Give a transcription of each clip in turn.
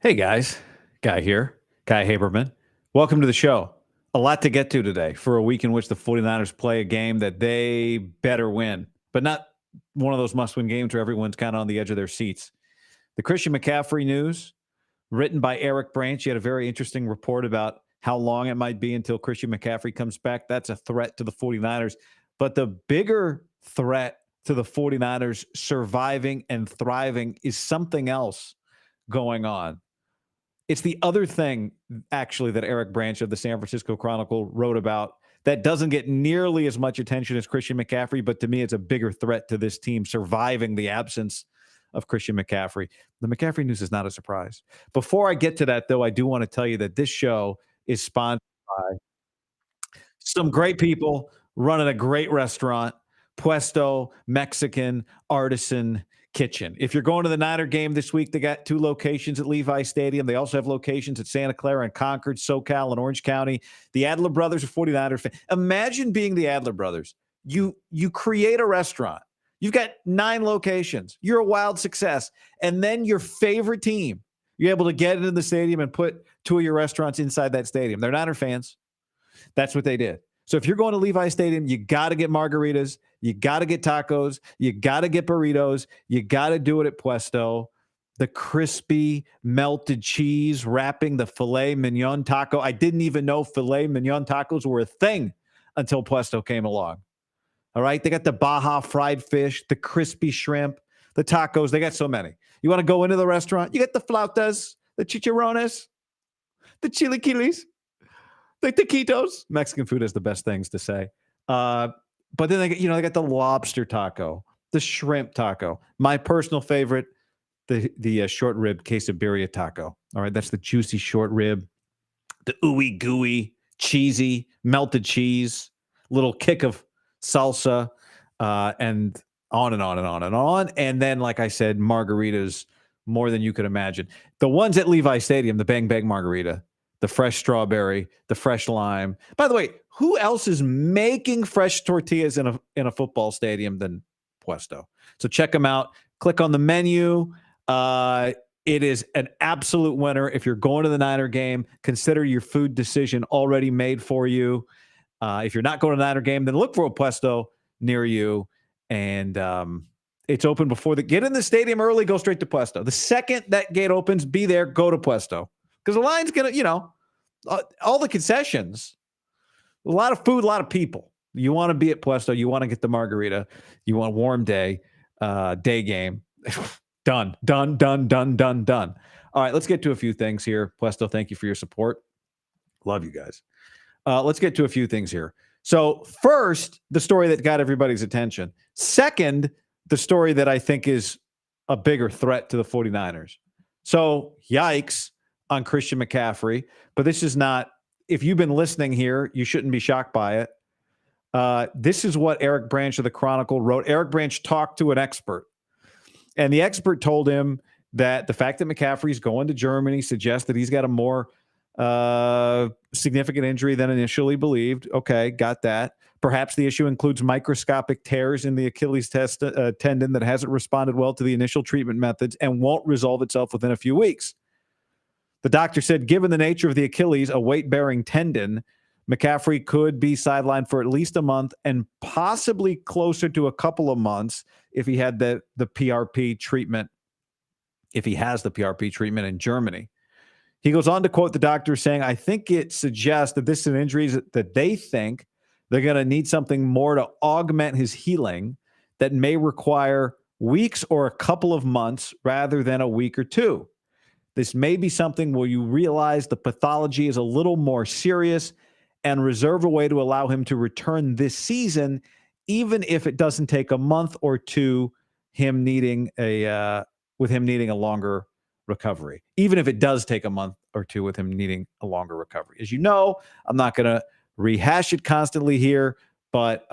Hey guys, Guy here, Guy Haberman. Welcome to the show. A lot to get to today for a week in which the 49ers play a game that they better win, but not one of those must win games where everyone's kind of on the edge of their seats. The Christian McCaffrey news, written by Eric Branch. He had a very interesting report about how long it might be until Christian McCaffrey comes back. That's a threat to the 49ers. But the bigger threat to the 49ers surviving and thriving is something else going on. It's the other thing, actually, that Eric Branch of the San Francisco Chronicle wrote about that doesn't get nearly as much attention as Christian McCaffrey, but to me, it's a bigger threat to this team surviving the absence of Christian McCaffrey. The McCaffrey news is not a surprise. Before I get to that, though, I do want to tell you that this show is sponsored by some great people running a great restaurant, Puesto Mexican Artisan Kitchen. If you're going to the Niner game this week, they got 2 locations at Levi Stadium. They also have locations at Santa Clara and Concord, SoCal, and Orange County. The Adler brothers are 49ers fans. Imagine being the Adler brothers. You create a restaurant. You've got 9 locations. You're a wild success. And then your favorite team, you're able to get into the stadium and put 2 of your restaurants inside that stadium. They're Niner fans. That's what they did. So if you're going to Levi Stadium, you got to get margaritas, you got to get tacos, you got to get burritos, you got to do it at Puesto. The crispy melted cheese wrapping the filet mignon taco. I didn't even know filet mignon tacos were a thing until Puesto came along. All right, they got the Baja fried fish, the crispy shrimp, the tacos. They got so many. You want to go into the restaurant? You get the flautas, the chicharrones, the chilaquiles, the taquitos. Mexican food has the best things to say. But then they got the lobster taco, the shrimp taco. My personal favorite, the short rib quesadilla taco. All right, that's the juicy short rib, the ooey gooey, cheesy, melted cheese, little kick of salsa, and on and on and on and on. And then, like I said, margaritas more than you could imagine. The ones at Levi Stadium, the Bang Bang margarita, the fresh strawberry, the fresh lime. By the way, who else is making fresh tortillas in a football stadium than Puesto? So check them out. Click on the menu. It is an absolute winner. If you're going to the Niner game, consider your food decision already made for you. If you're not going to the Niner game, then look for a Puesto near you. And it's open before get in the stadium early, go straight to Puesto. The second that gate opens, be there, go to Puesto. Because the line's going to, all the concessions, a lot of food, a lot of people. You want to be at Puesto. You want to get the margarita. You want a warm day game. Done. All right, let's get to a few things here. Puesto, thank you for your support. Love you guys. Let's get to a few things here. So first, the story that got everybody's attention. Second, the story that I think is a bigger threat to the 49ers. So yikes on Christian McCaffrey, but this is not, if you've been listening here, you shouldn't be shocked by it. This is what Eric Branch of the Chronicle wrote. Eric Branch talked to an expert, and the expert told him that the fact that McCaffrey's going to Germany suggests that he's got a more significant injury than initially believed. Okay, got that. Perhaps the issue includes microscopic tears in the Achilles tendon that hasn't responded well to the initial treatment methods and won't resolve itself within a few weeks. The doctor said, given the nature of the Achilles, a weight-bearing tendon, McCaffrey could be sidelined for at least a month and possibly closer to a couple of months if he had the PRP treatment, if he has the PRP treatment in Germany. He goes on to quote the doctor saying, I think it suggests that this is an injury that they think they're going to need something more to augment his healing that may require weeks or a couple of months rather than a week or two. This may be something where you realize the pathology is a little more serious and reserve a way to allow him to return this season, even if it doesn't take a month or two, with him needing a longer recovery. Even if it does take a month or two with him needing a longer recovery. As you know, I'm not going to rehash it constantly here, but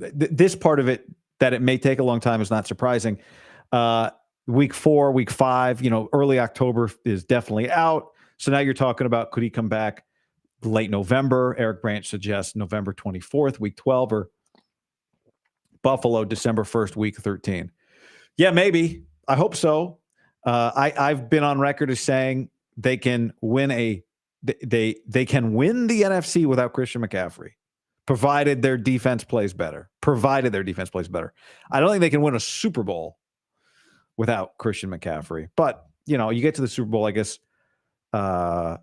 this part of it, that it may take a long time, is not surprising. Week 4, week 5, early October is definitely out. So now you're talking about, could he come back late November? Eric Branch suggests November 24th, week 12, or Buffalo, December 1st, week 13. Yeah, maybe. I hope so. I've been on record as saying they can win they can win the NFC without Christian McCaffrey, provided their defense plays better. I don't think they can win a Super Bowl without Christian McCaffrey. But, you get to the Super Bowl, I guess I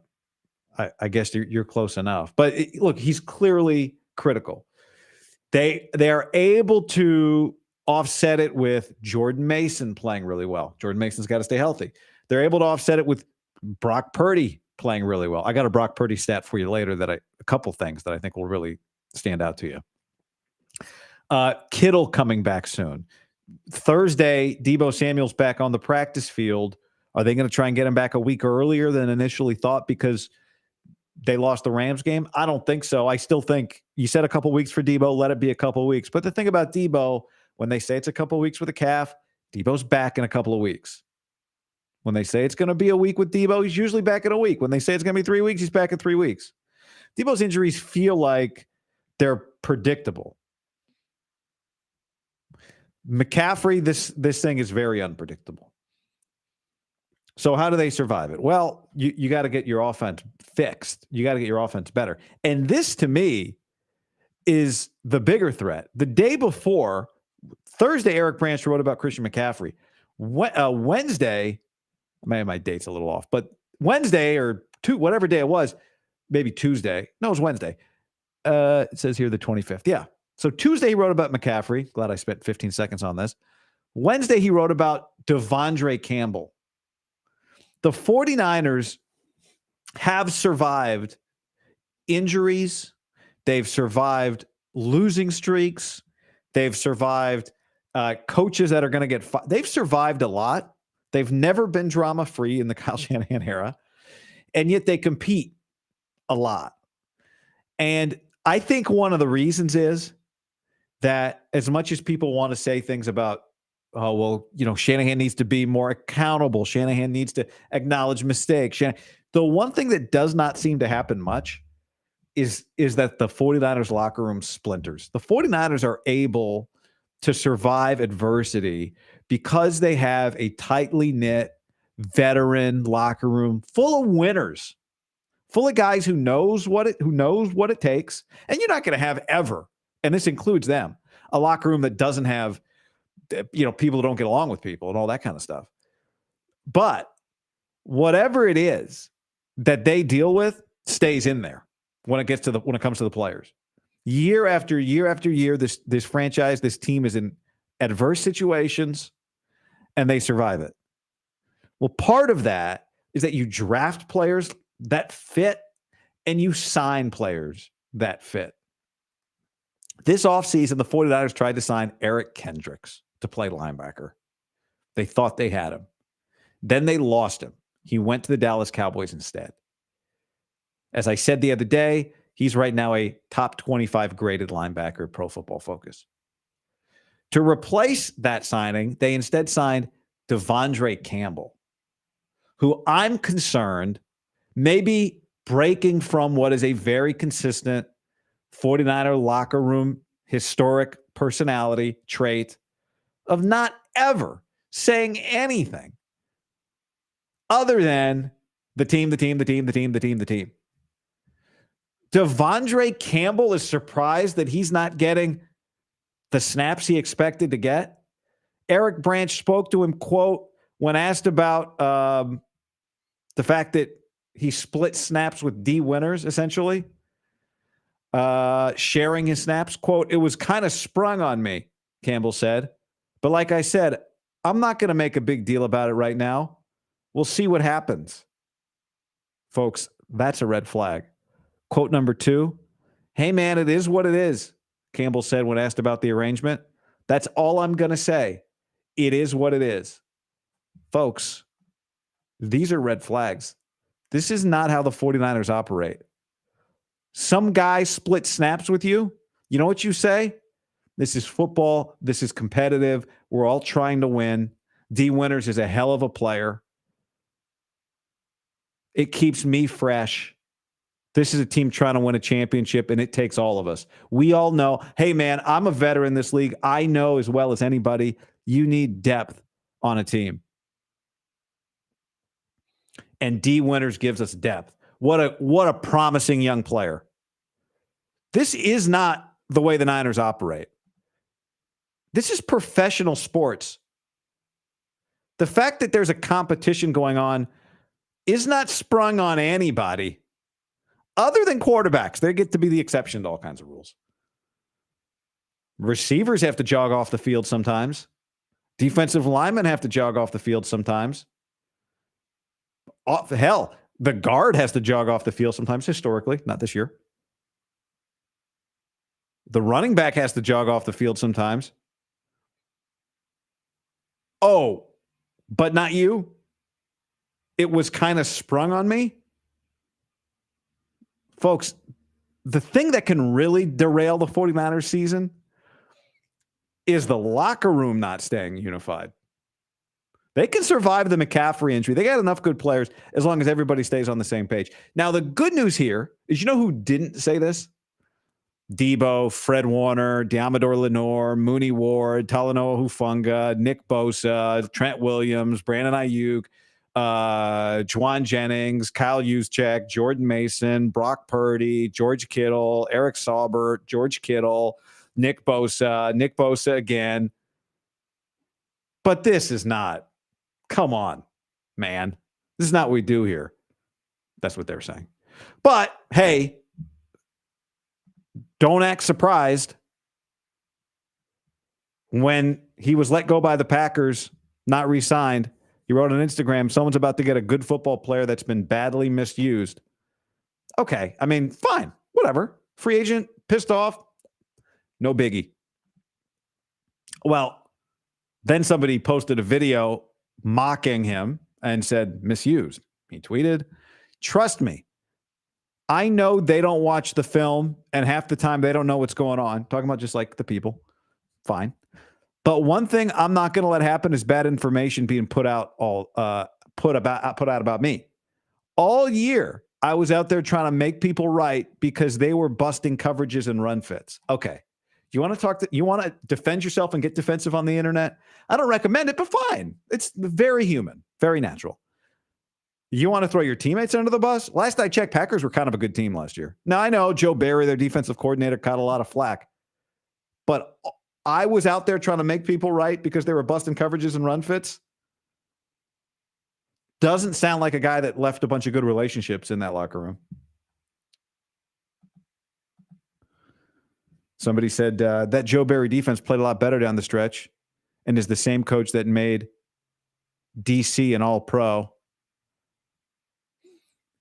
guess you're close enough. But look, he's clearly critical. They are able to offset it with Jordan Mason playing really well. Jordan Mason's got to stay healthy. They're able to offset it with Brock Purdy playing really well. I got a Brock Purdy stat for you later a couple things that I think will really stand out to you. Kittle coming back soon. Thursday, Deebo Samuel's back on the practice field. Are they going to try and get him back a week earlier than initially thought because they lost the Rams game? I don't think so. I still think you said a couple weeks for Deebo, let it be a couple weeks. But the thing about Deebo, when they say it's a couple weeks with a calf, Deebo's back in a couple of weeks. When they say it's going to be a week with Deebo, he's usually back in a week. When they say it's going to be 3 weeks, he's back in 3 weeks. Deebo's injuries feel like they're predictable. McCaffrey, this thing is very unpredictable. So how do they survive it? Well, you got to get your offense fixed. You got to get your offense better. And this, to me, is the bigger threat. The day before, Thursday, Eric Branch wrote about Christian McCaffrey. Wednesday, my date's a little off, but Wednesday or whatever day it was, maybe Tuesday. No, it was Wednesday. It says here the 25th. Yeah. So Tuesday, he wrote about McCaffrey. Glad I spent 15 seconds on this. Wednesday, he wrote about Devondre Campbell. The 49ers have survived injuries. They've survived losing streaks. They've survived coaches that are going to get fired. They've survived a lot. They've never been drama-free in the Kyle Shanahan era, and yet they compete a lot. And I think one of the reasons is that as much as people want to say things about, oh, well, Shanahan needs to be more accountable. Shanahan needs to acknowledge mistakes. The one thing that does not seem to happen much is that the 49ers locker room splinters. The 49ers are able to survive adversity because they have a tightly knit veteran locker room full of winners, full of guys who knows what it takes. And you're not going to have ever, and this includes them, a locker room that doesn't have people who don't get along with people and all that kind of stuff. But whatever it is that they deal with stays in there when it comes to the players. Year after year after year, this franchise, this team is in adverse situations and they survive it. Well, part of that is that you draft players that fit and you sign players that fit. This offseason, the 49ers tried to sign Eric Kendricks to play linebacker. They thought they had him. Then they lost him. He went to the Dallas Cowboys instead. As I said the other day, he's right now a top 25 graded linebacker at Pro Football Focus. To replace that signing, they instead signed Devondre Campbell, who I'm concerned may be breaking from what is a very consistent 49er locker room historic personality trait of not ever saying anything other than the team. Devondre Campbell is surprised that he's not getting the snaps he expected to get. Eric Branch spoke to him, quote, when asked about the fact that he split snaps with D Winners, essentially, sharing his snaps, quote, it was kind of sprung on me, Campbell said. But like I said, I'm not going to make a big deal about it right now. We'll see what happens. Folks, that's a red flag. Quote number 2, hey, man, it is what it is, Campbell said when asked about the arrangement. That's all I'm going to say. It is what it is. Folks, these are red flags. This is not how the 49ers operate. Some guy split snaps with you. You know what you say? This is football. This is competitive. We're all trying to win. D Winners is a hell of a player. It keeps me fresh. This is a team trying to win a championship, and it takes all of us. We all know, hey, man, I'm a veteran in this league. I know as well as anybody, you need depth on a team. and D. Winters gives us depth. What a promising young player. This is not the way the Niners operate. This is professional sports. The fact that there's a competition going on is not sprung on anybody other than quarterbacks. They get to be the exception to all kinds of rules. Receivers have to jog off the field sometimes. Defensive linemen have to jog off the field sometimes. Hell, the guard has to jog off the field sometimes, historically, not this year. The running back has to jog off the field sometimes. Oh, but not you? It was kind of sprung on me? Folks, the thing that can really derail the 49ers season is the locker room not staying unified. They can survive the McCaffrey injury. They got enough good players as long as everybody stays on the same page. Now, the good news here is, you know who didn't say this? Debo, Fred Warner, Diamador Lenore, Mooney Ward, Talanoa Hufanga, Nick Bosa, Trent Williams, Brandon Ayuk, Juwan Jennings, Kyle Juszczyk, Jordan Mason, Brock Purdy, George Kittle, Eric Saubert, George Kittle, Nick Bosa again. But this is not. Come on, man. This is not what we do here. That's what they're saying. But, hey, don't act surprised when he was let go by the Packers, not re-signed. He wrote on Instagram, someone's about to get a good football player that's been badly misused. Okay, I mean, fine, whatever. Free agent, pissed off, no biggie. Well, then somebody posted a video mocking him and said, misused. He tweeted, trust me, I know they don't watch the film and half the time they don't know what's going on. Talking about just like the people. Fine. But one thing I'm not going to let happen is bad information being put out about me. All year, I was out there trying to make people right because they were busting coverages and run fits. Okay. You want to defend yourself and get defensive on the internet? I don't recommend it, but fine. It's very human, very natural. You want to throw your teammates under the bus? Last I checked, Packers were kind of a good team last year. Now, I know Joe Barry, their defensive coordinator, caught a lot of flack. But I was out there trying to make people right because they were busting coverages and run fits. Doesn't sound like a guy that left a bunch of good relationships in that locker room. Somebody said that Joe Barry defense played a lot better down the stretch and is the same coach that made DC an all-pro.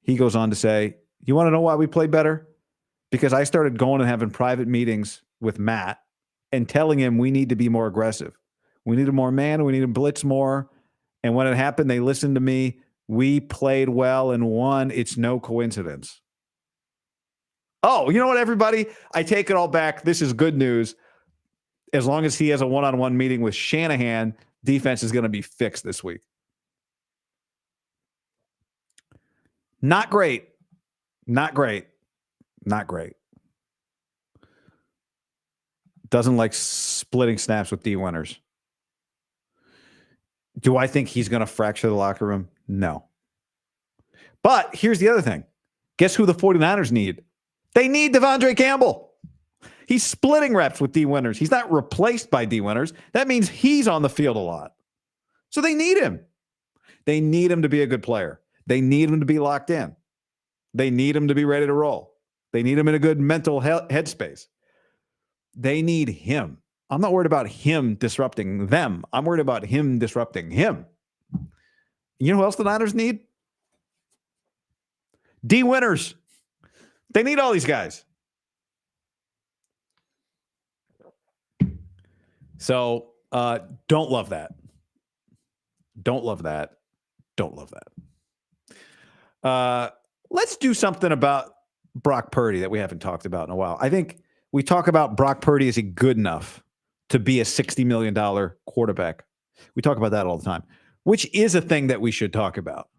He goes on to say, you want to know why we played better? Because I started going and having private meetings with Matt and telling him we need to be more aggressive. We need more man. We need to blitz more. And when it happened, they listened to me. We played well and won. It's no coincidence. Oh, you know what, everybody? I take it all back. This is good news. As long as he has a one-on-one meeting with Shanahan, defense is going to be fixed this week. Not great. Not great. Not great. Doesn't like splitting snaps with D. Winters. Do I think he's going to fracture the locker room? No. But here's the other thing. Guess who the 49ers need? They need Devondre Campbell. He's splitting reps with D. Winters. He's not replaced by D. Winters. That means he's on the field a lot. So they need him. They need him to be a good player. They need him to be locked in. They need him to be ready to roll. They need him in a good mental headspace. They need him. I'm not worried about him disrupting them. I'm worried about him disrupting him. You know who else the Niners need? D. Winters. They need all these guys. So don't love that. Don't love that. Don't love that. Let's do something about Brock Purdy that we haven't talked about in a while. I think we talk about Brock Purdy. Is he good enough to be a $60 million quarterback? We talk about that all the time, which is a thing that we should talk about.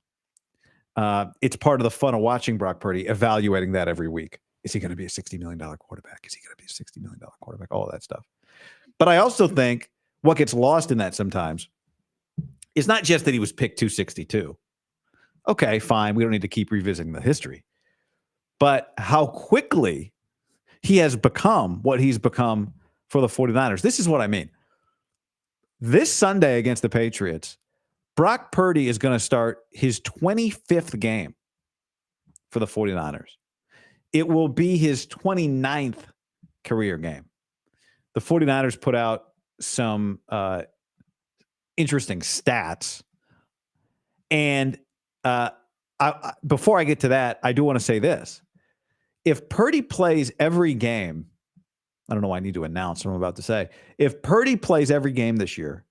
It's part of the fun of watching Brock Purdy, evaluating that every week. Is he going to be a $60 million quarterback? Is he going to be a $60 million quarterback? All of that stuff. But I also think what gets lost in that sometimes is not just that he was picked 262. Okay, fine. We don't need to keep revisiting the history. But how quickly he has become what he's become for the 49ers. This is what I mean. This Sunday against the Patriots, Brock Purdy is going to start his 25th game for the 49ers. It will be his 29th career game. The 49ers put out some interesting stats. And before I get to that, I do want to say this. If Purdy plays every game, I don't know why I need to announce what I'm about to say. If Purdy plays every game this year,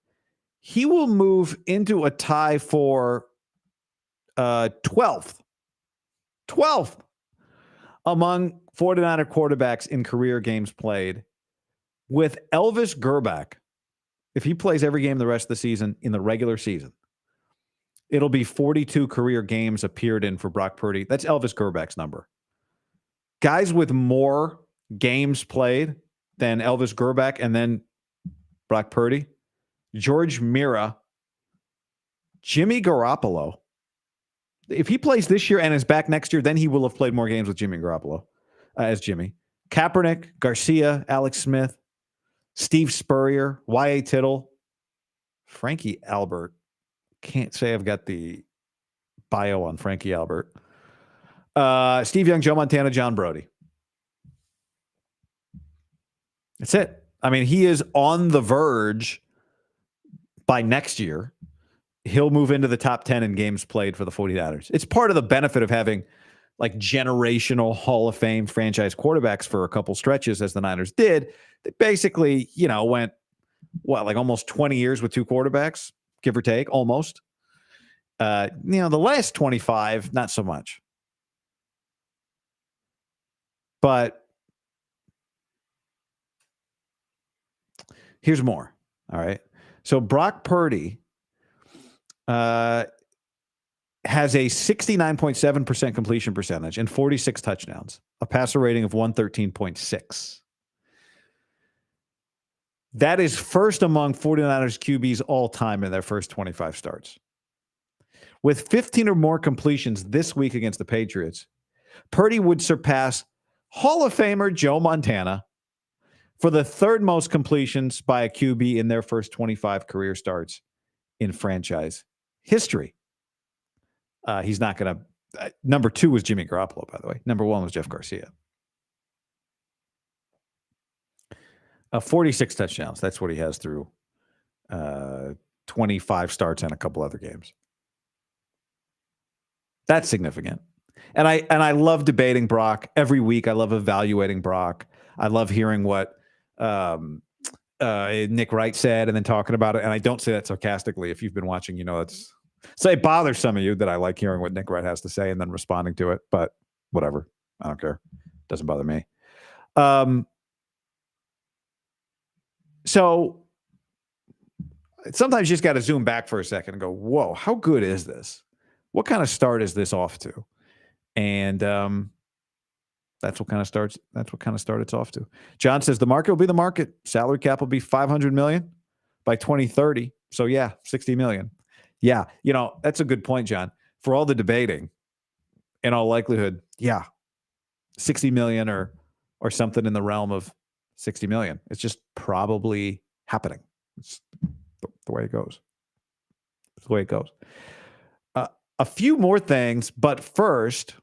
he will move into a tie for 12th among 49er quarterbacks in career games played, with Elvis Grbac. If he plays every game the rest of the season in the regular season, it'll be 42 career games appeared in for Brock Purdy. That's Elvis Gerbac's number. Guys with more games played than Elvis Grbac and then Brock Purdy: George Mira, Jimmy Garoppolo. If he plays this year and is back next year, then he will have played more games with Jimmy Garoppolo as Jimmy. Kaepernick, Garcia, Alex Smith, Steve Spurrier, Y.A. Tittle, Frankie Albert. Can't say I've got the bio on Frankie Albert. Steve Young, Joe Montana, John Brody. That's it. I mean, he is on the verge by next year. He'll move into the top 10 in games played for the 49ers. It's part of the benefit of having like generational Hall of Fame franchise quarterbacks for a couple stretches, as the Niners did. They basically, went, like almost 20 years with two quarterbacks, give or take, almost. The last 25, not so much. But here's more. All right. So Brock Purdy has a 69.7% completion percentage and 46 touchdowns, a passer rating of 113.6. That is first among 49ers QBs all time in their first 25 starts. With 15 or more completions this week against the Patriots, Purdy would surpass Hall of Famer Joe Montana for the third most completions by a QB in their first 25 career starts in franchise history. He's not going to. Number 2 was Jimmy Garoppolo, by the way. Number 1 was Jeff Garcia. 46 touchdowns. That's what he has through 25 starts and a couple other games. That's significant. And I love debating Brock every week. I love evaluating Brock. I love hearing what Nick Wright said and then talking about it. And I don't say that sarcastically. If you've been watching, it's so it bothers some of you that I like hearing what Nick Wright has to say and then responding to it. But whatever. I don't care. Doesn't bother me. So sometimes you just got to zoom back for a second and go, whoa, how good is this? What kind of start is this off to? And that's what kind of start it's off to. John says the market will be the market. Salary cap will be $500 million by 2030. So yeah, $60 million. Yeah, that's a good point, John. For all the debating, in all likelihood, yeah, $60 million or something in the realm of $60 million. It's just probably happening. It's the way it goes. It's the way it goes. A few more things, but first,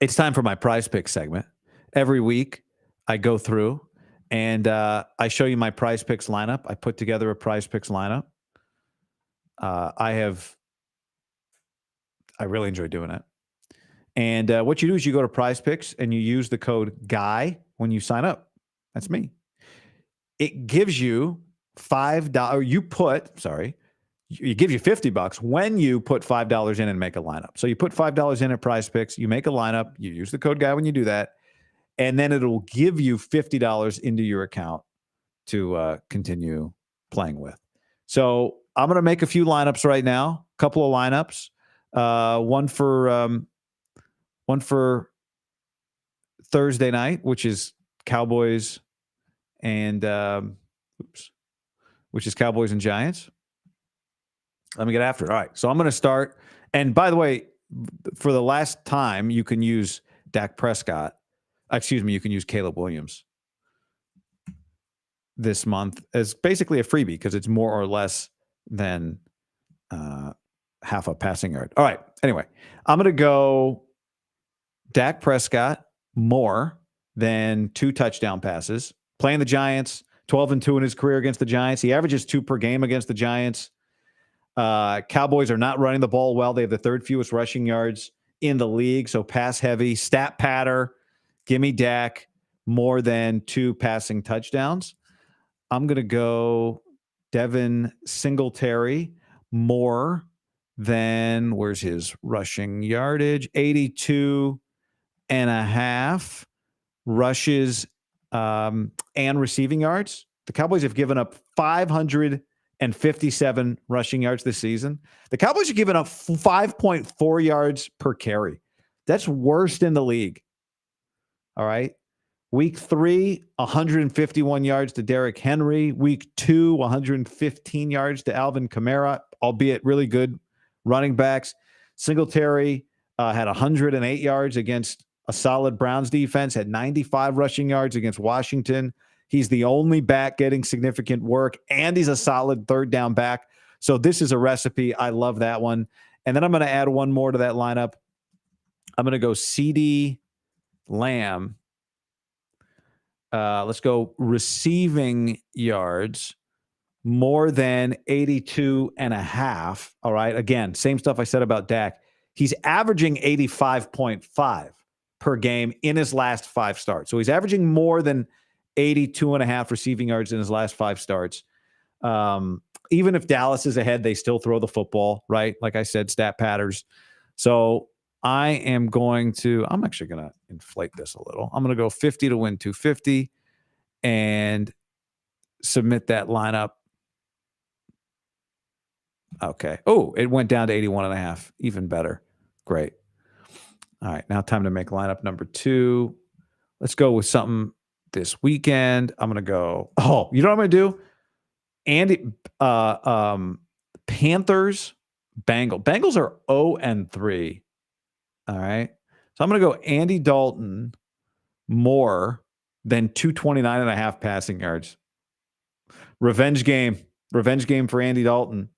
it's time for my Prize Picks segment. Every week, I go through and I show you my Prize Picks lineup. I put together a Prize Picks lineup. I really enjoy doing it. And what you do is you go to Prize Picks and you use the code GUY when you sign up. That's me. It gives you $5. It gives you $50 when you put $5 in and make a lineup. So you put $5 in at Prize Picks, you make a lineup, you use the code GUY when you do that, and then it'll give you $50 into your account to continue playing with. So I'm going to make a few lineups right now, a couple of lineups, one for Thursday night, which is Cowboys and Cowboys and Giants. Let me get after it. All right. So I'm going to start. And by the way, for the last time, you can use Dak Prescott. Excuse me, you can use Caleb Williams this month as basically a freebie because it's more or less than half a passing yard. All right. Anyway, I'm going to go Dak Prescott more than 2 touchdown passes. Playing the Giants, 12-2 in his career against the Giants. He averages 2 per game against the Giants. Cowboys are not running the ball well. They have the 3rd fewest rushing yards in the league. So pass heavy, stat patter. Give me Dak more than 2 passing touchdowns. I'm going to go Devin Singletary more than, where's his rushing yardage? 82.5 rushes and receiving yards. The Cowboys have given up 557 rushing yards this season. The Cowboys have given up 5.4 yards per carry. That's worst in the league. All right. Week 3, 151 yards to Derrick Henry. Week 2, 115 yards to Alvin Kamara, albeit really good running backs. Singletary had 108 yards against a solid Browns defense, had 95 rushing yards against Washington. He's the only back getting significant work, and he's a solid 3rd down back. So this is a recipe. I love that one. And then I'm going to add one more to that lineup. I'm going to go CeeDee Lamb. Let's go receiving yards more than 82.5. All right. Again, same stuff I said about Dak. He's averaging 85.5 per game in his last 5 starts. So he's averaging more than 82.5 receiving yards in his last 5 starts. Even if Dallas is ahead, they still throw the football, right? Like I said, stat patterns. So I'm actually going to inflate this a little. I'm going to go 50 to win 250 and submit that lineup. Okay. Oh, it went down to 81.5. Even better. Great. All right. Now time to make lineup number 2. Let's go with something this weekend. I'm going to go. Oh, you know what I'm going to do? Panthers, Bengals. Bengals are 0-3. All right. So I'm going to go Andy Dalton more than 229.5 passing yards. Revenge game for Andy Dalton.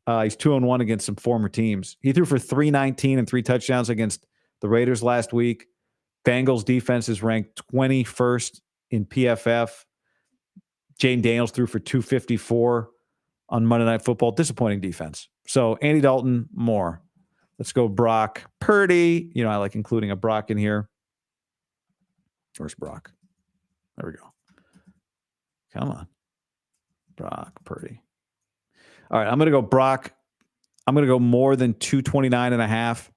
He's 2-1 against some former teams. He threw for 319 and 3 touchdowns against the Raiders last week. Bengals defense is ranked 21st in PFF. Jane Daniels threw for 254 on Monday Night Football. Disappointing defense. So Andy Dalton more. Let's go Brock Purdy. I like including a Brock in here. Where's Brock? There we go. Come on. Brock Purdy. All right, I'm going to go Brock. I'm going to go more than 229.5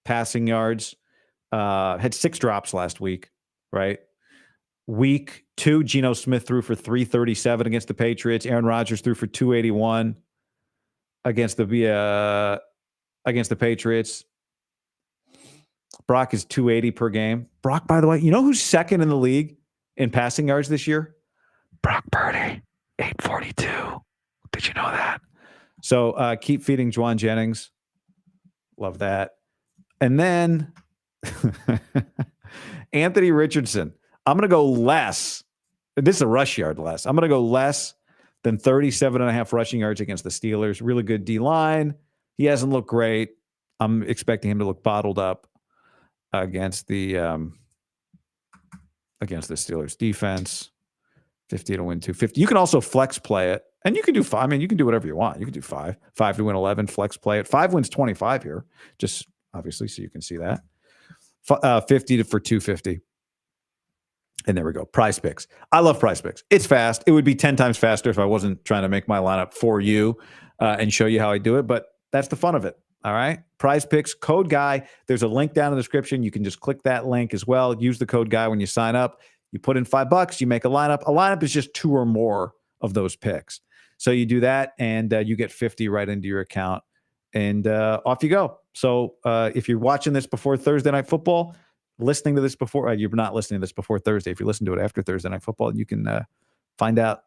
passing yards. Had 6 drops last week, right? Week 2, Geno Smith threw for 337 against the Patriots. Aaron Rodgers threw for 281 against the Patriots. Brock is 280 per game. Brock, by the way, you know who's second in the league in passing yards this year? Brock Purdy, 842. Did you know that? So keep feeding Juwan Jennings. Love that. And then Anthony Richardson. I'm going to go less. This is a rush yard less. I'm going to go less than 37.5 rushing yards against the Steelers. Really good D-line. He hasn't looked great. I'm expecting him to look bottled up against the Steelers defense. 50 to win 250. You can also flex play it, and you can do 5. I mean, you can do whatever you want. You can do 5 to win 11. Flex play it. 5 wins 25 here, just obviously so you can see that. 50 for 250. And there we go. Prize Picks. I love Prize Picks. It's fast. It would be 10 times faster if I wasn't trying to make my lineup for you and show you how I do it. But that's the fun of it. All right. Prize Picks, code GUY. There's a link down in the description. You can just click that link as well. Use the code GUY when you sign up. You put in $5. You make a lineup. A lineup is just 2 or more of those picks. So you do that, and you get 50 right into your account, and off you go. So if you're watching this before Thursday Night Football, listening to this before, you're not listening to this before Thursday. If you listen to it after Thursday Night Football, you can find out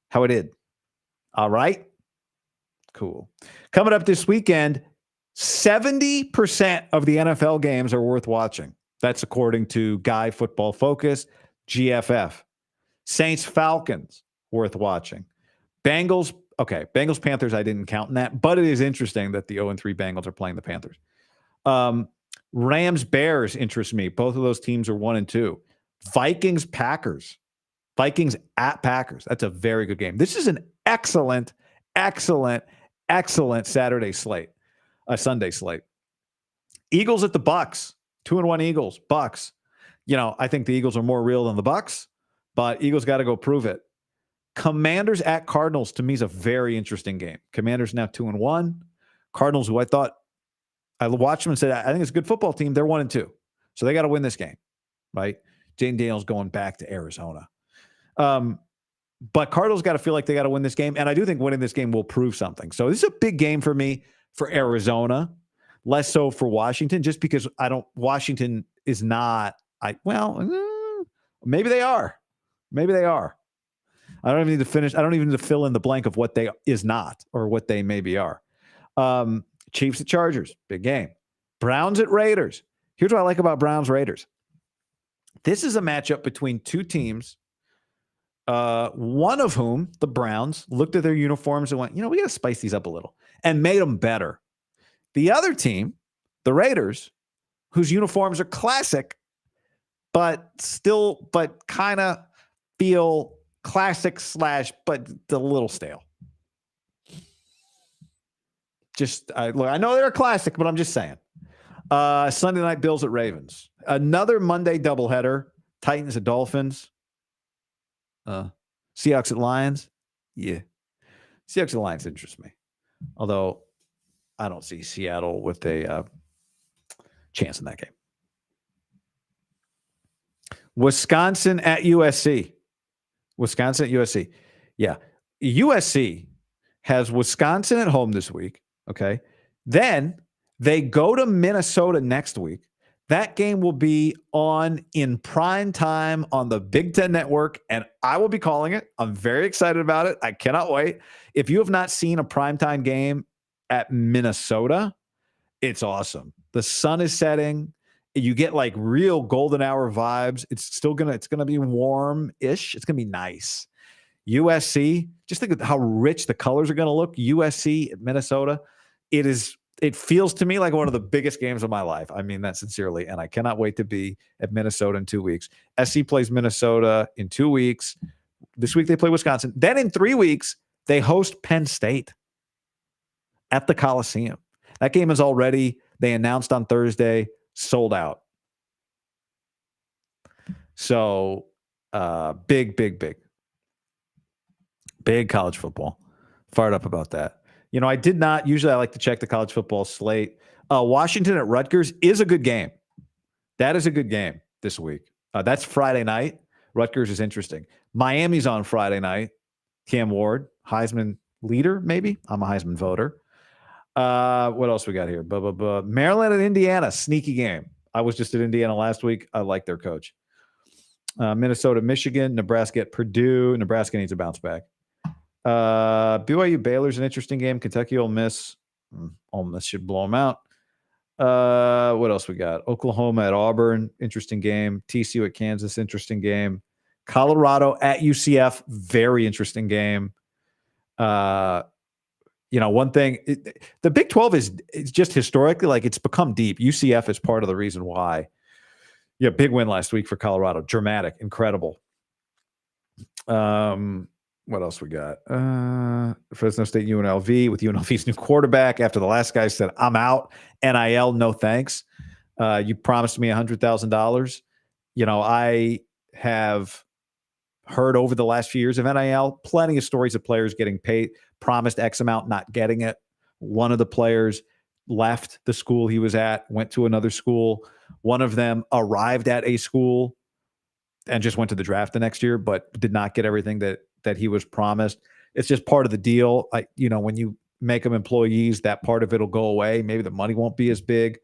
how it did. All right. Cool. Coming up this weekend, 70% of the NFL games are worth watching. That's according to Guy Football Focus, GFF. Saints Falcons, worth watching. Bengals Panthers, I didn't count in that, but it is interesting that the 0-3 Bengals are playing the Panthers. Rams Bears interest me. Both of those teams are 1-2. Vikings Packers. Vikings at Packers. That's a very good game. This is an excellent Sunday slate. Eagles at the Bucks. 2-1 Eagles. Bucks. I think the Eagles are more real than the Bucks, but Eagles got to go prove it. Commanders at Cardinals, to me, is a very interesting game. Commanders now 2-1. Cardinals, who I watched them and said, I think it's a good football team. They're 1-2. So they got to win this game, right? Jane Daniels going back to Arizona. But Cardinals got to feel like they got to win this game. And I do think winning this game will prove something. So this is a big game for me for Arizona, less so for Washington, just because Washington is not, maybe they are. Maybe they are. I don't even need to finish. I don't even need to fill in the blank of what they is not or what they maybe are. Chiefs at Chargers, big game. Browns at Raiders. Here's what I like about Browns Raiders. This is a matchup between two teams, one of whom, the Browns, looked at their uniforms and went, we got to spice these up a little and made them better. The other team, the Raiders, whose uniforms are classic, but kind of feel classic / but a little stale. I know they're a classic, but I'm just saying. Sunday night Bills at Ravens. Another Monday doubleheader. Titans at Dolphins. Seahawks at Lions. Yeah. Seahawks at Lions interest me. Although I don't see Seattle with a chance in that game. Wisconsin at USC. Yeah. USC has Wisconsin at home this week. Okay. Then they go to Minnesota next week. That game will be on in prime time on the Big Ten Network, and I will be calling it. I'm very excited about it. I cannot wait. If you have not seen a primetime game at Minnesota, it's awesome. The sun is setting. You get like real golden hour vibes. It's gonna be warm-ish. It's gonna be nice. USC, just think of how rich the colors are gonna look. USC at Minnesota. It feels to me like one of the biggest games of my life. I mean that sincerely, and I cannot wait to be at Minnesota in 2 weeks. SC plays Minnesota in 2 weeks. This week they play Wisconsin. Then in 3 weeks, they host Penn State at the Coliseum. That game is already, they announced on Thursday, sold out. So big college football. Fired up about that. I did not, usually I like to check the college football slate. Washington at Rutgers is a good game. That is a good game this week. That's Friday night. Rutgers is interesting. Miami's on Friday night. Cam Ward, Heisman leader, maybe. I'm a Heisman voter. What else we got here? Maryland and Indiana, sneaky game. I was just at Indiana last week. I like their coach. Minnesota, Michigan, Nebraska at Purdue. Nebraska needs a bounce back. BYU Baylor's an interesting game. Kentucky Ole Miss. Ole Miss should blow them out. What else we got? Oklahoma at Auburn, interesting game. TCU at Kansas, interesting game. Colorado at UCF, very interesting game. One thing, the Big 12 is just historically, like it's become deep. UCF is part of the reason why. Yeah, big win last week for Colorado. Dramatic, incredible. What else we got? Fresno State UNLV with UNLV's new quarterback after the last guy said, I'm out. NIL, no thanks. You promised me $100,000. I have heard over the last few years of NIL, plenty of stories of players getting paid, promised X amount, not getting it. One of the players left the school he was at, went to another school. One of them arrived at a school and just went to the draft the next year, but did not get everything that he was promised. It's just part of the deal. When you make them employees, that part of it will go away. Maybe the money won't be as big,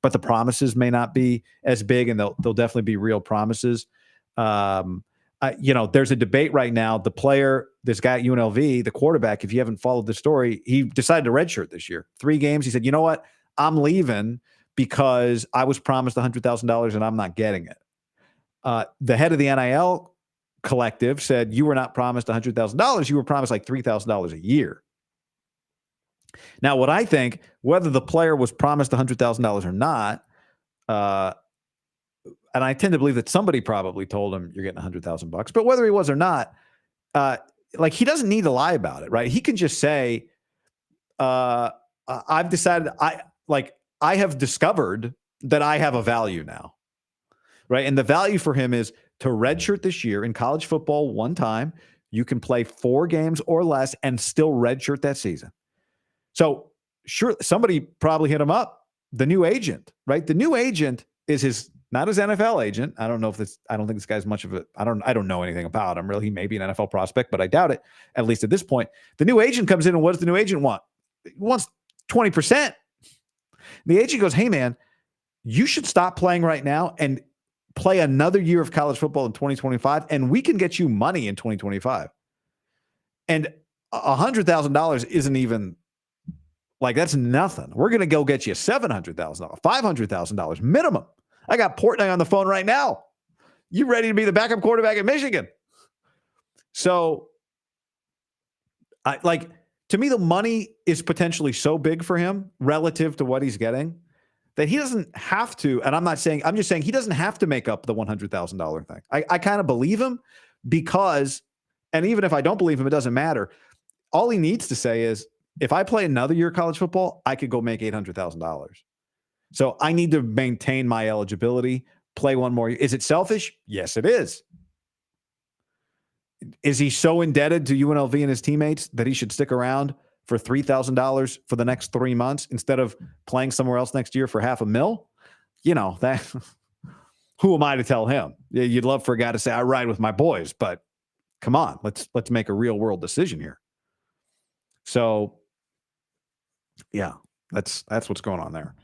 but the promises may not be as big, and they'll definitely be real promises. there's a debate right now. The player, this guy at UNLV, the quarterback, if you haven't followed the story, he decided to redshirt this year. 3 games. He said, you know what? I'm leaving because I was promised $100,000 and I'm not getting it. The head of the NIL collective said, you were not promised $100,000. You were promised like $3,000 a year. Now, what I think, whether the player was promised $100,000 or not, and I tend to believe that somebody probably told him you're getting $100,000, but whether he was or not, he doesn't need to lie about it, right? He can just say, I've decided I have discovered that I have a value now, right? And the value for him is to redshirt this year in college football one time. You can play 4 games or less and still redshirt that season. So sure, somebody probably hit him up. The new agent, right? The new agent is not his NFL agent. I don't think this guy's much of a, I don't know anything about him really. He may be an NFL prospect, but I doubt it, at least at this point. The new agent comes in, and what does the new agent want? He wants 20%. The agent goes, hey man, you should stop playing right now and play another year of college football in 2025, and we can get you money in 2025. And $100,000 isn't even, that's nothing. We're going to go get you $700,000, $500,000 minimum. I got Portnoy on the phone right now. You ready to be the backup quarterback at Michigan? So, to me, the money is potentially so big for him relative to what he's getting that he doesn't have to. And I'm just saying he doesn't have to make up the $100,000 thing. I kind of believe him because, and even if I don't believe him, it doesn't matter. All he needs to say is, if I play another year of college football, I could go make $800,000. So I need to maintain my eligibility, play one more year. Is it selfish? Yes, it is. Is he so indebted to UNLV and his teammates that he should stick around for $3,000 for the next 3 months instead of playing somewhere else next year for $500,000? That who am I to tell him? You'd love for a guy to say, I ride with my boys, but come on, let's make a real world decision here. So yeah, that's what's going on there.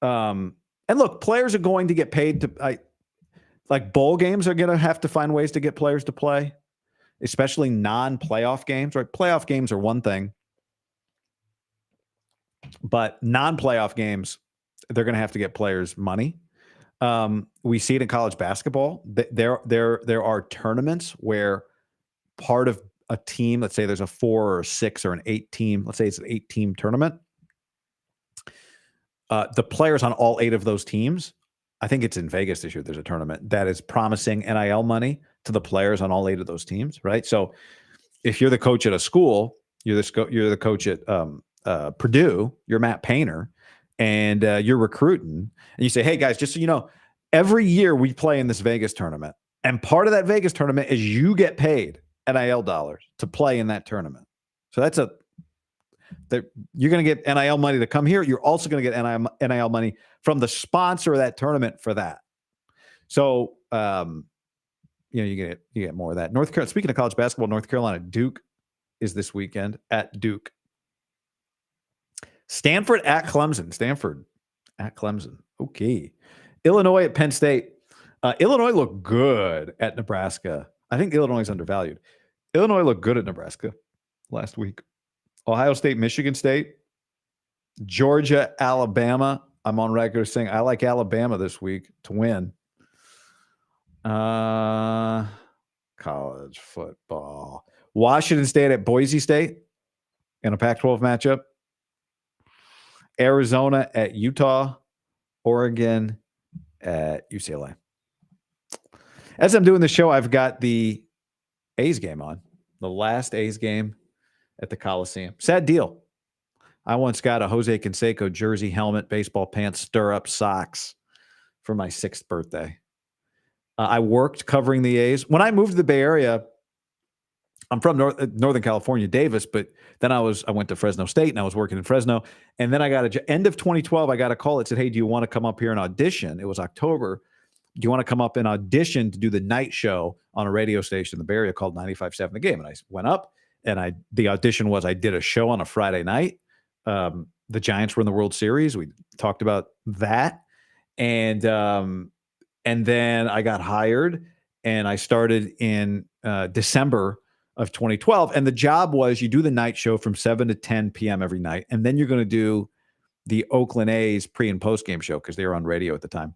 And look, players are going to get paid to, bowl games are going to have to find ways to get players to play, especially non-playoff games, right? Playoff games are one thing, but non-playoff games, they're going to have to get players money. We see it in college basketball. There are tournaments where part of a team, let's say there's a 4 or 6 or an 8 team, let's say it's an 8-team tournament. The players on all 8 of those teams, I think it's in Vegas this year, there's a tournament that is promising NIL money to the players on all 8 of those teams, right? So if you're the coach at a school, you're the coach at Purdue, you're Matt Painter, and you're recruiting, and you say, hey guys, just so you know, every year we play in this Vegas tournament, and part of that Vegas tournament is you get paid NIL dollars to play in that tournament. So you're going to get NIL money to come here. You're also going to get NIL money from the sponsor of that tournament for that. So, you get more of that. North Carolina, speaking of college basketball, North Carolina, Duke is this weekend at Duke. Stanford at Clemson. Okay. Illinois at Penn State. Illinois looked good at Nebraska. I think Illinois is undervalued. Illinois looked good at Nebraska last week. Ohio State, Michigan State, Georgia, Alabama. I'm on record saying I like Alabama this week to win. College football. Washington State at Boise State in a Pac-12 matchup. Arizona at Utah. Oregon at UCLA. As I'm doing the show, I've got the A's game on. The last A's game at the Coliseum. Sad deal. I once got a Jose Canseco jersey, helmet, baseball pants, stirrup, socks for my 6th birthday. I worked covering the A's. When I moved to the Bay Area, I'm from Northern California, Davis, but then I went to Fresno State and I was working in Fresno. And then I got end of 2012, I got a call that said, hey, do you want to come up here and audition? It was October. Do you want to come up and audition to do the night show on a radio station in the Bay Area called 95.7 The Game? And I went up, and the audition was I did a show on a Friday night. The Giants were in the World Series. We talked about that. And then I got hired, And I started in December of 2012. And the job was you do the night show from 7 to 10 p.m. every night. And then you're going to do the Oakland A's pre and post game show because they were on radio at the time.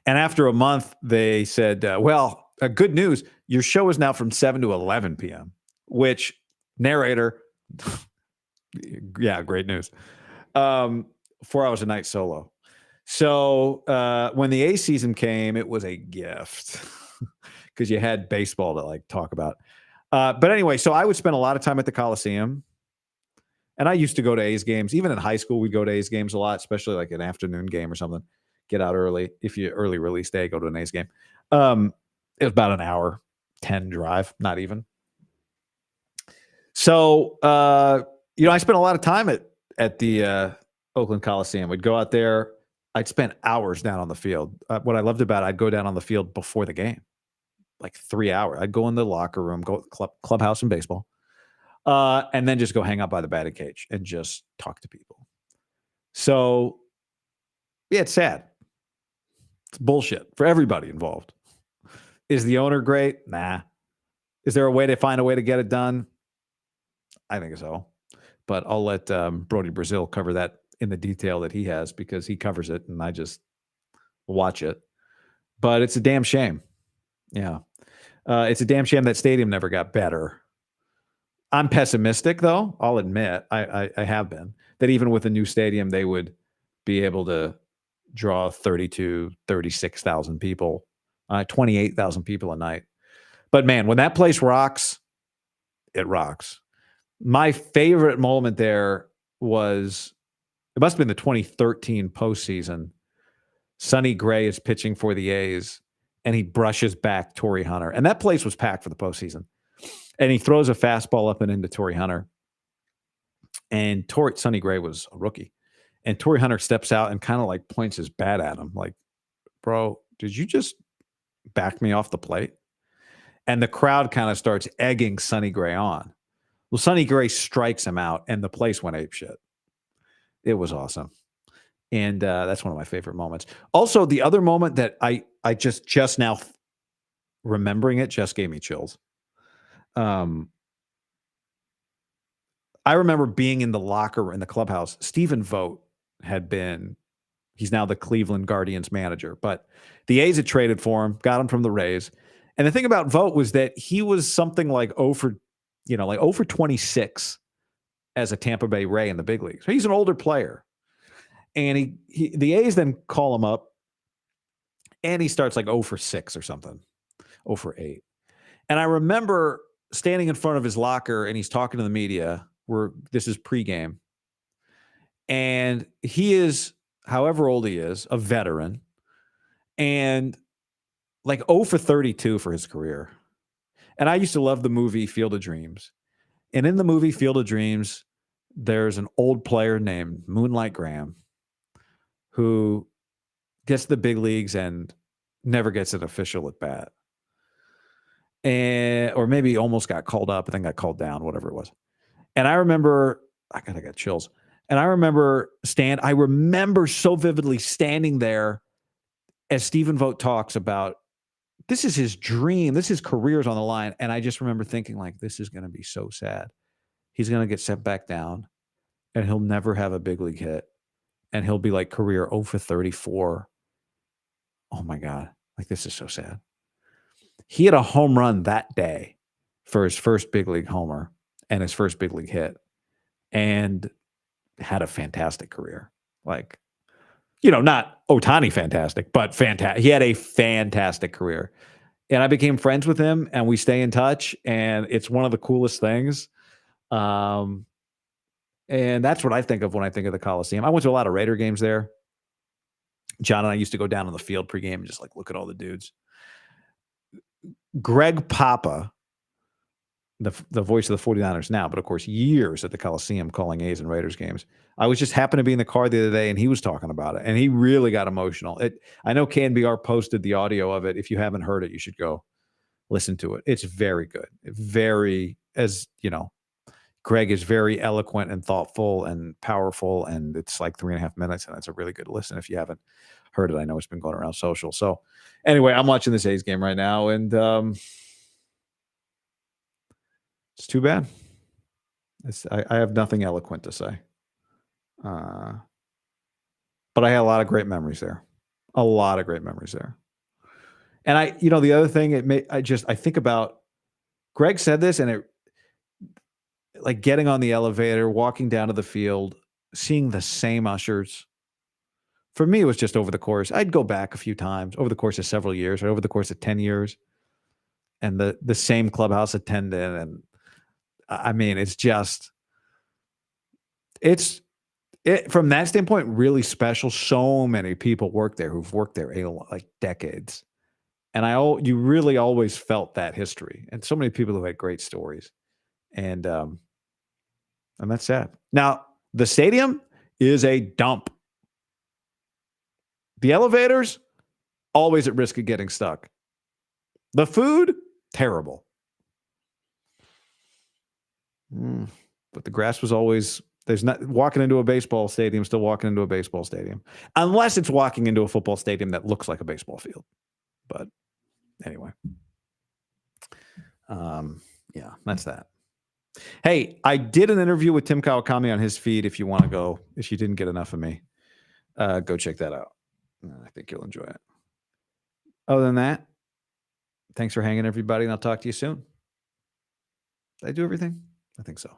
And after a month, they said, good news. Your show is now from 7 to 11 p.m., which narrator, yeah, great news. 4 hours a night solo. So when the A season came, it was a gift because you had baseball to like talk about. But anyway, so I would spend a lot of time at the Coliseum. And I used to go to A's games. Even in high school, we'd go to A's games a lot, especially like an afternoon game or something. Get out early. If you early release day, go to an A's game. It was about an hour, 10 drive, not even. So, I spent a lot of time at the Oakland Coliseum. We'd go out there. I'd spend hours down on the field. What I loved about it, I'd go down on the field before the game, like 3 hours. I'd go in the locker room, go clubhouse and baseball, and then just go hang out by the batting cage and just talk to people. So, yeah, it's sad. It's bullshit for everybody involved. Is the owner great? Nah. Is there a way to find a way to get it done? I think so. But I'll let Brody Brazil cover that in the detail that he has because he covers it and I just watch it. But it's a damn shame. Yeah. It's a damn shame that stadium never got better. I'm pessimistic, though. I'll admit, I have been, that even with a new stadium, they would be able to draw 36,000 people, 28,000 people a night. But man, when that place rocks, it rocks. My favorite moment there was, it must have been the 2013 postseason. Sonny Gray is pitching for the A's, and he brushes back Torrey Hunter. And that place was packed for the postseason. And he throws a fastball up and into Torrey Hunter. And Sonny Gray was a rookie. And Torrey Hunter steps out and kind of like points his bat at him. Like, bro, did you just back me off the plate? And the crowd kind of starts egging Sonny Gray on. Well, Sonny Gray strikes him out, and the place went apeshit. It was awesome. And that's one of my favorite moments. Also, the other moment that I just now remembering it just gave me chills. I remember being in the locker in the clubhouse. Stephen Vogt he's now the Cleveland Guardians manager, but the A's had traded for him, got him from the Rays. And the thing about Vogt was that he was something like 0 for 26 as a Tampa Bay Ray in the big leagues. So he's an older player. And the A's then call him up and he starts like 0 for 6 or something, 0 for 8. And I remember standing in front of his locker and he's talking to the media this is pregame. And he is, however old he is, a veteran and like 0 for 32 for his career. And I used to love the movie Field of Dreams. And in the movie Field of Dreams, there's an old player named Moonlight Graham who gets to the big leagues and never gets an official at bat. Or maybe almost got called up and then got called down, whatever it was. And I remember, I got chills. And I remember so vividly standing there as Stephen Vogt talks about, this is his dream. This is his career's on the line. And I just remember thinking like, this is going to be so sad. He's going to get sent back down and he'll never have a big league hit. And he'll be like career 0 for 34. Oh my God. Like, this is so sad. He had a home run that day for his first big league homer and his first big league hit and had a fantastic career. Like, not Ohtani fantastic, but fantastic. He had a fantastic career. And I became friends with him and we stay in touch. And it's one of the coolest things. And that's what I think of when I think of the Coliseum. I went to a lot of Raider games there. John and I used to go down on the field pregame and just like look at all the dudes. Greg Papa, the voice of the 49ers now, but of course years at the Coliseum calling A's and Raiders games. I was just happened to be in the car the other day and he was talking about it and he really got emotional. I know KNBR posted the audio of it. If you haven't heard it, you should go listen to it. It's very good. Very, as Greg is very eloquent and thoughtful and powerful, and it's like 3.5 minutes, and it's a really good listen if you haven't heard it. I know it's been going around social. So anyway, I'm watching this A's game right now, and it's too bad. I have nothing eloquent to say. But I had a lot of great memories there. A lot of great memories there. And the other thing, I think about, Greg said this, and it, like getting on the elevator, walking down to the field, seeing the same ushers. For me, it was just over the course. I'd go back a few times over the course of several years, or over the course of 10 years, and the same clubhouse attendant. And I mean, it's from that standpoint, really special. So many people work there who've worked there like decades. And you really always felt that history, and so many people who had great stories. And that's sad. Now, the stadium is a dump. The elevators, always at risk of getting stuck. The food, terrible. But the grass was always, there's not walking into a baseball stadium, still walking into a baseball stadium. Unless it's walking into a football stadium that looks like a baseball field. But anyway. Yeah, that's that. Hey, I did an interview with Tim Kawakami on his feed. If you want to go, if you didn't get enough of me, go check that out. I think you'll enjoy it. Other than that, thanks for hanging, everybody, and I'll talk to you soon. Did I do everything? I think so.